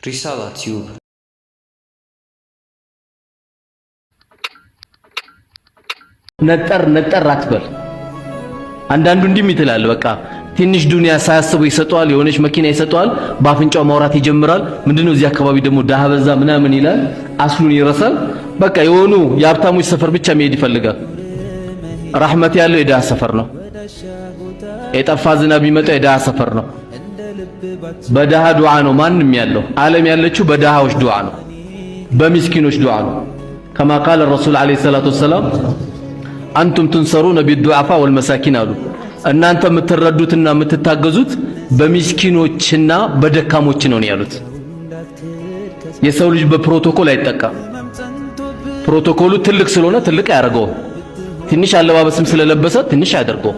ሪሳላ ቲዩብ ነጠር አትበል። አንዳንዱ እንዲህ ይትላል። በቃ ትንሽ ዱንያ ሳያስበው ይሰጠዋል፣ የሆነች መኪና ይሰጠዋል፣ ባፍንጫው ማውራት ይጀምራል። ምንድነው እዚህ አካባቢ ደግሞ ዳሃ በዛ ምናምን ይላል፣ አስሉን ይረሳል። በቃ የሆኑ የሀብታሞች ሰፈር ብቻ መሄድ ይፈልጋል። ረህመት ያለው የዳሃ ሰፈር ነው። የጠፋ ዝናብ ይመጣው የዳሃ ሰፈር ነው። በዳሃ ዱዓ ነው ማንም ያለው። ዓለም ያለችው በዳሃዎች ዱዓ ነው፣ በሚስኪኖች ዱዓ ነው። ከማ ቃለ ረሱል ዓለይሂ ሰላቱ ወሰላም አንቱም ትንሰሩነ ቢዱዓፋ ወልመሳኪን አሉ። እናንተ የምትረዱትና የምትታገዙት በሚስኪኖችና በደካሞች ነው ያሉት። የሰው ልጅ በፕሮቶኮል አይጠቃም። ፕሮቶኮሉ ትልቅ ስለሆነ ትልቅ አያደርገው፣ ትንሽ አለባበስም ስለለበሰ ትንሽ አያደርገው።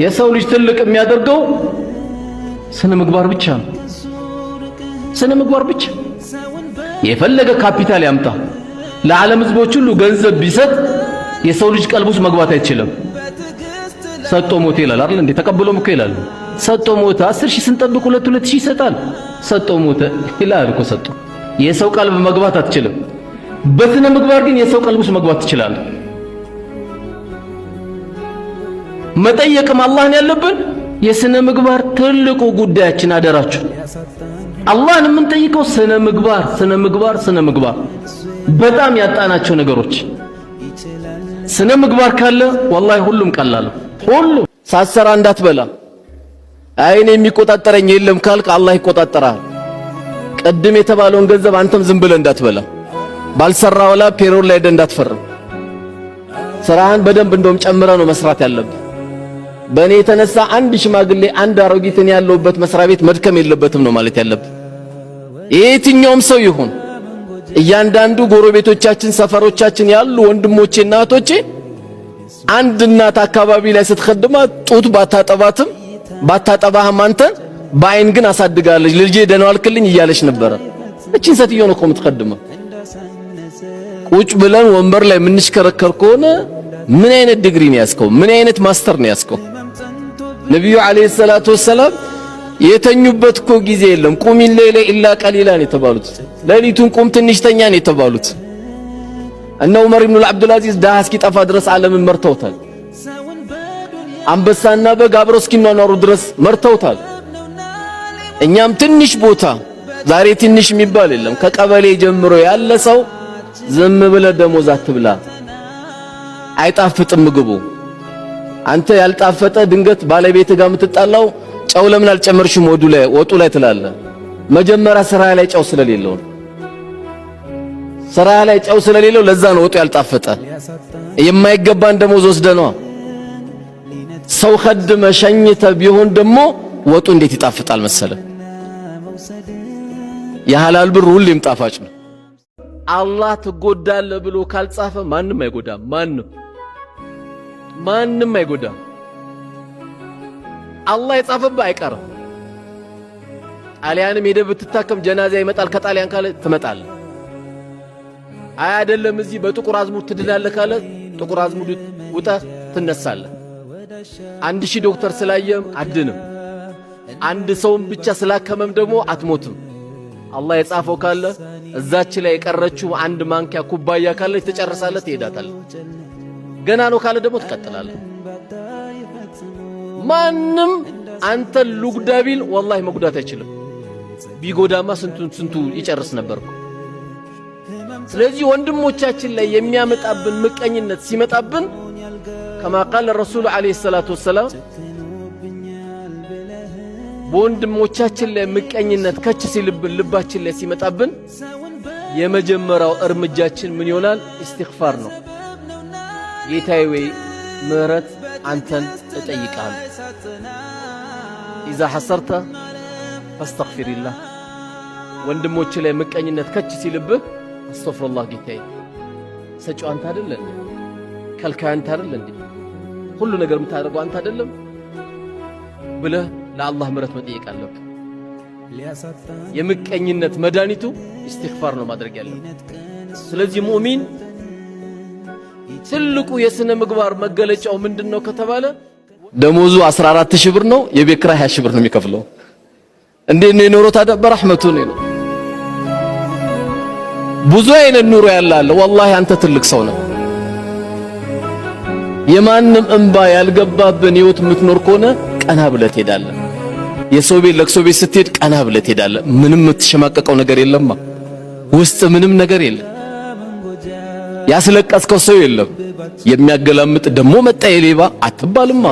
የሰው ልጅ ትልቅ የሚያደርገው ስነ ምግባር ብቻ ነው። ስነ ምግባር ብቻ። የፈለገ ካፒታል ያምጣ፣ ለዓለም ህዝቦች ሁሉ ገንዘብ ቢሰጥ የሰው ልጅ ቀልቡስ መግባት አይችልም። ሰጥቶ ሞተ ይላል አይደል እንዴ? ተቀብሎም እኮ ይላል። ሰጥቶ ሞተ 10,000 ስንጠብቅ 2,000 ይሰጣል። ሰጥቶ ሞተ ይላል እኮ። ሰጥቶ የሰው ቀልብ መግባት አትችልም። በስነ ምግባር ግን የሰው ቀልቡስ መግባት ትችላለህ። መጠየቅም አላህን ያለብን የስነ ምግባር ትልቁ ጉዳያችን አደራችሁ። አላህን የምንጠይቀው ስነ ምግባር በጣም ያጣናቸው ነገሮች። ስነ ምግባር ካለ ወላሂ ሁሉም ቀላል። ሁሉም ሳሰራ እንዳትበላ፣ አይኔ የሚቆጣጠረኝ የለም ካልክ አላህ ይቆጣጠራል። ቅድም የተባለውን ገንዘብ አንተም ዝም ብለህ እንዳትበላ፣ ባልሰራ ወላ ፔሮል ላይ እንዳትፈርም። ስራህን በደንብ እንደውም ጨምረህ ነው መስራት ያለብህ። በእኔ የተነሳ አንድ ሽማግሌ አንድ አሮጊትን ያለውበት መስሪያ ቤት መድከም የለበትም ነው ማለት ያለብህ። የትኛውም ሰው ይሁን እያንዳንዱ ጎረቤቶቻችን፣ ሰፈሮቻችን ያሉ ወንድሞቼና እህቶቼ አንድ እናት አካባቢ ላይ ስትخدማት ጡት ባታጠባህም አንተ በአይን ግን አሳድጋለች። ልጄ ደህና ዋልክልኝ እያለች ነበረ። እቺን ሴትዮ ነው እኮ የምትخدመው። ቁጭ ብለን ወንበር ላይ የምንሽከረከር ከሆነ ምን አይነት ዲግሪ ነው ያስከው? ምን አይነት ማስተር ነው ያስከው? ነብዩ አለይሂ ሰላቱ ወሰለም የተኙበት እኮ ጊዜ የለም። ቁም ሌላ ኢላ ቀሊላ ነው የተባሉት። ሌሊቱን ቁም ትንሽ ተኛ ነው የተባሉት። እነ ዑመር ኢብኑ አብዱል አዚዝ ዳሃ እስኪጠፋ ድረስ ዓለምን መርተውታል። አንበሳና በግ አብረው እስኪኗኗሩ ድረስ መርተውታል። እኛም ትንሽ ቦታ ዛሬ ትንሽ የሚባል የለም። ከቀበሌ ጀምሮ ያለ ሰው ዝም ብለህ ደሞዝ አትብላ፣ አይጣፍጥም ምግቡ። አንተ ያልጣፈጠ ድንገት ባለቤት ጋር የምትጣላው ጨው ለምን አልጨመርሽም ወጡ ላይ ትላለህ። መጀመሪያ ስራ ላይ ጨው ስለሌለው ነው። ስራ ላይ ጨው ስለሌለው ለዛ ነው ወጡ ያልጣፈጠ። የማይገባን ደሞዝ ወስደነዋ ሰው خدመ ሸኝተ ቢሆን ደግሞ ወጡ እንዴት ይጣፍጣል መሰለ። የሐላል ብር ሁሌም ጣፋጭ ነው። አላህ ትጎዳለህ ብሎ ካልጻፈ ማንም አይጎዳም። ማንም አይጎዳም። አላህ የጻፈብህ አይቀርም። ጣሊያንም ሄደህ ብትታከም ጀናዛ ይመጣል ከጣሊያን ካለ ትመጣለህ። አይ አይደለም እዚህ በጥቁር አዝሙድ ትድናለህ ካለ ጥቁር አዝሙድ ውጠህ ትነሳለህ። 1000 ዶክተር ስላየም አድንም፣ አንድ ሰውም ብቻ ስላከመም ደግሞ አትሞትም። አላህ የጻፈው ካለ እዛች ላይ የቀረችው አንድ ማንኪያ ኩባያ ካለች ትጨርሳለህ፣ ትሄዳታለህ። ገና ነው ካለ ደግሞ ትቀጥላለህ። ማንም አንተ ሉግዳ ቢል ወላሂ መጉዳት አይችልም። ቢጎዳማ ስንቱ ይጨርስ ነበርኩ። ስለዚህ ወንድሞቻችን ላይ የሚያመጣብን ምቀኝነት ሲመጣብን ከማ ቃለ ረሱል ዓለይሂ ሰላቱ ወሰላም በወንድሞቻችን ላይ ምቀኝነት ከች ሲልብን ልባችን ላይ ሲመጣብን የመጀመሪያው እርምጃችን ምን ይሆናል? ኢስቲግፋር ነው። ጌታዬ ወይ ምህረት አንተን እጠይቃለሁ። ኢዛ ሐሰርተ ፈስተግፊሪላህ። ወንድሞች ላይ ምቀኝነት ከች ሲልብህ አስተግፊሩላህ ጌታዬ፣ ሰጪው አንተ አይደለ እንዴ? ከልካይ አንተ አይደለ እንዴ? ሁሉ ነገር የምታደርገው አንተ አይደለም ብለህ ለአላህ ምህረት መጠየቅ አለብህ። የምቀኝነት መድኃኒቱ ኢስቲግፋር ነው ማድረግ ያለብህ። ስለዚህ ሙእሚን ትልቁ የስነ ምግባር መገለጫው ምንድነው ከተባለ ደሞዙ 14000 ብር ነው፣ የቤት ኪራይ 20000 ብር ነው የሚከፍለው። እንዴት ነው የኖረው ታዲያ? በረህመቱ ነው። ብዙ አይነት ኑሮ ያላለ ወላሂ አንተ ትልቅ ሰው ነው። የማንም እንባ ያልገባብን ህይወት የምትኖር ከሆነ ቀና ብለህ ትሄዳለህ። የሰው ቤት ለቅሶ ቤት ስትሄድ ቀና ብለህ ትሄዳለህ። ምንም የምትሸማቀቀው ነገር የለማ ውስጥ ምንም ነገር የለም። ያስለቀስከው ሰው የለም። የሚያገላምጥ ደሞ መጣ የሌባ አትባልም።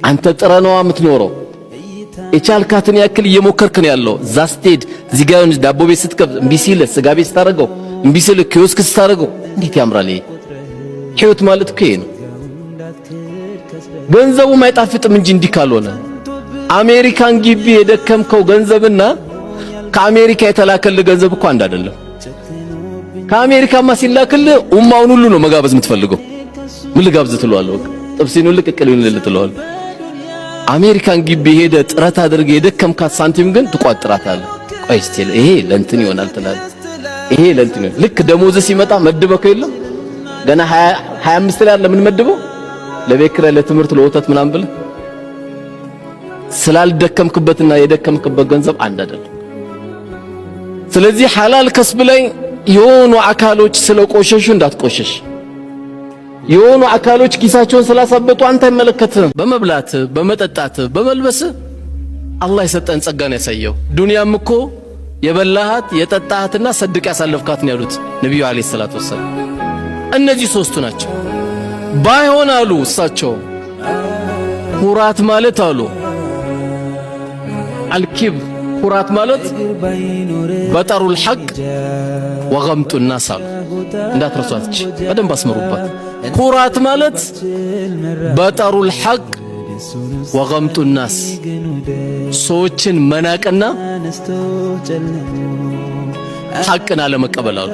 አንተ ጥረነዋ የምትኖረው የቻልካትን ያክል እየሞከርክ ነው ያለው። እዛ ስትሄድ እዚህ ጋር ዳቦ ቤት ስትከፍት እምቢ ሲልህ፣ ስጋ ቤት ስታረገው እምቢ ሲልህ፣ ኪዮስክ ስታረገው እንዴት ያምራል! ህይወት ማለት እኮ ይሄ ነው። ገንዘቡ ማይጣፍጥም እንጂ እንዲህ ካልሆነ አሜሪካን ግቢ የደከምከው ገንዘብና ከአሜሪካ የተላከልህ ገንዘብ እኮ አንድ አይደለም። ከአሜሪካማ ሲላክልህ ኡማውን ሁሉ ነው መጋበዝ የምትፈልገው። ምን ልጋብዝ ትለዋለህ? ጥብሲን ሁሉ ቅቅሉን ልትለዋለህ። አሜሪካን ግቢ ሄደ ጥረት አድርገ የደከምካት ሳንቲም ግን ትቋጥራታለህ። ቆይ እስቲ ይሄ ለእንትን ይሆናል ትላለህ። ይሄ ለእንትን ልክ ደሞዝ ሲመጣ መድበከው የለም ገና 25 ላይ አለ ምን መድበው ለቤት ኪራይ፣ ለትምህርት፣ ለወተት ምናምን ብለህ ስላልደከምክበትና የደከምክበት ገንዘብ አንድ አይደለም። ስለዚህ ሐላል ከስብ ላይ የሆኑ አካሎች ስለቆሸሹ እንዳትቆሸሽ። የሆኑ አካሎች ኪሳቸውን ስላሳበጡ አንተ አይመለከትህም። በመብላት በመጠጣት በመልበስ አላህ የሰጠን ጸጋን ያሳየው። ዱንያም እኮ የበላሃት የጠጣሃትና ሰድቅ ያሳለፍካት ነው ያሉት ነብዩ አለይሂ ሰላቱ ወሰለም። እነዚህ ሶስቱ ናቸው። ባይሆን አሉ እሳቸው ኩራት ማለት አሉ አልኪብ ኩራት ማለት በጠሩል ሐቅ ወገምጡ الناس አሉ። እንዳትረሷት በደንብ አስመሩባት። ኩራት ማለት በጠሩል ሐቅ ወገምጡ الناس ሰዎችን መናቅና ሐቅን አለመቀበል አሉ።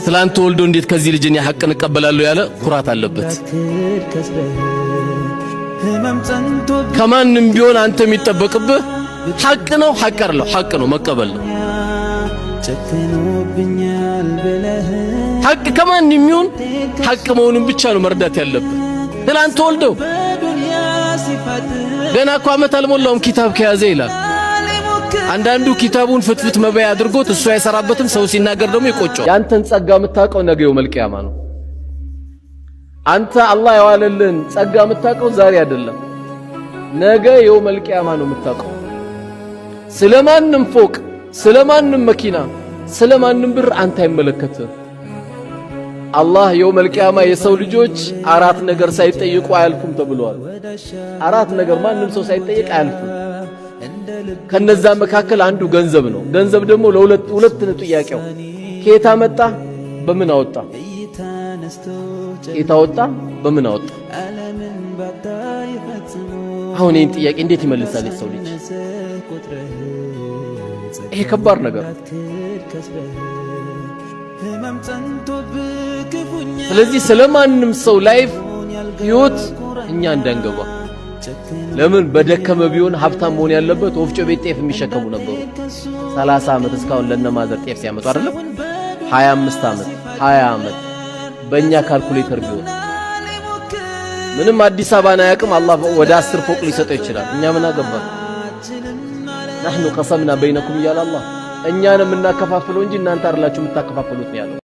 ትላንት ወልዶ እንዴት ከዚህ ልጅን ሐቅን እቀበላለሁ ያለ ኩራት አለበት። ከማንም ቢሆን አንተ የሚጠበቅብህ ሐቅ ነው፣ ሐቅ አይደለም፣ ሐቅ ነው መቀበል ነው። ሐቅ ከማንም ቢሆን ሐቅ መሆኑን ብቻ ነው መርዳት ያለብህ። ትላንት ወልዶ ገና እኮ ዓመት አልሞላውም ኪታብ ከያዘ ይላል። አንዳንዱ ኪታቡን ፍትፍት መበያ አድርጎት እሱ አይሰራበትም። ሰው ሲናገር ደግሞ ይቆጨዋል። ያንተን ጸጋ የምታውቀው ነገ የውመል ቂያማ ነው። አንተ አላህ ያዋለልን ጸጋ የምታውቀው ዛሬ አይደለም፣ ነገ የውመል ቂያማ ነው የምታውቀው። ስለማንም ፎቅ፣ ስለማንም መኪና፣ ስለማንም ብር አንተ አይመለከትም። አላህ የውመል ቂያማ የሰው ልጆች አራት ነገር ሳይጠይቁ አያልፉም ተብሏል። አራት ነገር ማንም ሰው ሳይጠይቅ አያልፉም። ከነዛ መካከል አንዱ ገንዘብ ነው። ገንዘብ ደግሞ ለሁለት ጥያቄው ከየት አመጣ፣ በምን አወጣ። ከየት አወጣ፣ በምን አወጣ። አሁን ይህን ጥያቄ እንዴት ይመልሳል የሰው ልጅ? ይሄ ከባድ ነገር። ስለዚህ ስለማንም ሰው ላይፍ ህይወት እኛ እንዳንገባ። ለምን በደከመ ቢሆን ሀብታም መሆን ያለበት ወፍጮ ቤት ጤፍ የሚሸከሙ ነበሩ። 30 ዓመት እስካሁን ለነማዘር ጤፍ ሲያመጡ አይደለም 25 ዓመት 20 ዓመት በእኛ ካልኩሌተር ቢሆን ምንም አዲስ አበባን አያውቅም። አላህ ወደ 10 ፎቅ ሊሰጠው ይችላል። እኛ ምን አገባን? نحن قسمنا بينكم እያለ አላህ እኛን የምናከፋፍለው እንጂ እናንተ አይደላችሁ የምታከፋፍሉት ነው ያለው።